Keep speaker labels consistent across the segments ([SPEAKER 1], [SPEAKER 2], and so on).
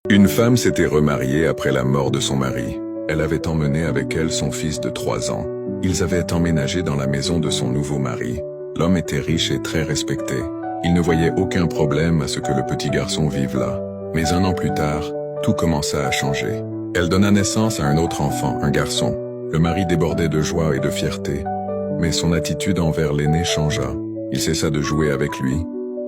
[SPEAKER 1] Une femme s'était remariée après la mort de son mari. Elle avait emmené avec elle son fils de 3 ans. Ils avaient emménagé dans la maison de son nouveau mari. L'homme était riche et très respecté. Il ne voyait aucun problème à ce que le petit garçon vive là. Mais 1 an plus tard, tout commença à changer. Elle donna naissance à un autre enfant, un garçon. Le mari débordait de joie et de fierté. Mais son attitude envers l'aîné changea. Il cessa de jouer avec lui,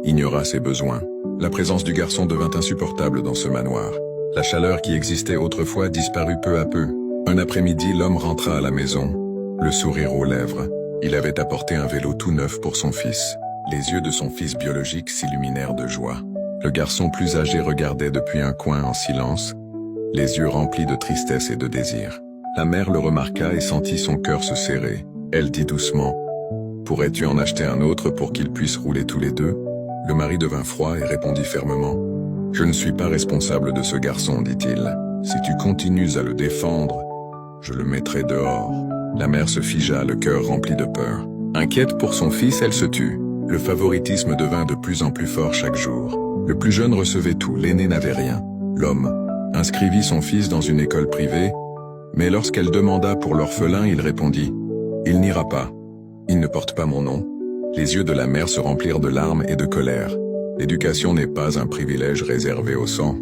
[SPEAKER 1] ignora ses besoins. La présence du garçon devint insupportable dans ce manoir. La chaleur qui existait autrefois disparut peu à peu. Un après-midi, l'homme rentra à la maison, le sourire aux lèvres. Il avait apporté un vélo tout neuf pour son fils. Les yeux de son fils biologique s'illuminèrent de joie. Le garçon plus âgé regardait depuis un coin en silence, les yeux remplis de tristesse et de désir. La mère le remarqua et sentit son cœur se serrer. Elle dit doucement « Pourrais-tu en acheter un autre pour qu'ils puissent rouler tous les deux ?» Le mari devint froid et répondit fermement « Je ne suis pas responsable de ce garçon, dit-il. Si tu continues à le défendre, je le mettrai dehors. » La mère se figea, le cœur rempli de peur. Inquiète pour son fils, elle se tut. Le favoritisme devint de plus en plus fort chaque jour. Le plus jeune recevait tout, l'aîné n'avait rien. L'homme inscrivit son fils dans une école privée, mais lorsqu'elle demanda pour l'orphelin, il répondit « Il n'ira pas. Il ne porte pas mon nom. » Les yeux de la mère se remplirent de larmes et de colère. « L'éducation n'est pas un privilège réservé au sang, »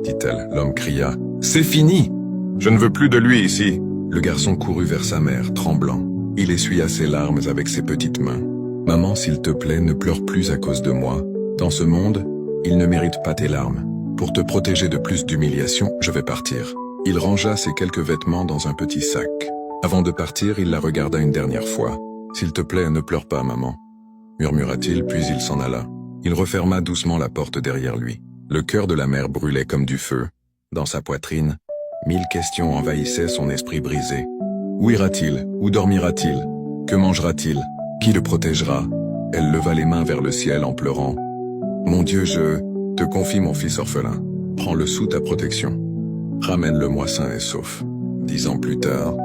[SPEAKER 1] dit-elle. L'homme cria « C'est fini! Je ne veux plus de lui ici !» Le garçon courut vers sa mère, tremblant. Il essuya ses larmes avec ses petites mains. « Maman, s'il te plaît, ne pleure plus à cause de moi. Dans ce monde, il ne mérite pas tes larmes. Pour te protéger de plus d'humiliation, je vais partir. » Il rangea ses quelques vêtements dans un petit sac. Avant de partir, il la regarda une dernière fois. « S'il te plaît, ne pleure pas, maman. » murmura-t-il, puis il s'en alla. Il referma doucement la porte derrière lui. Le cœur de la mère brûlait comme du feu. Dans sa poitrine, 1000 questions envahissaient son esprit brisé. Où ira-t-il? Où dormira-t-il? Que mangera-t-il? Qui le protégera? Elle leva les mains vers le ciel en pleurant. « Mon Dieu, je te confie mon fils orphelin. Prends-le sous ta protection. Ramène-le-moi sain et sauf. » 10 ans plus tard,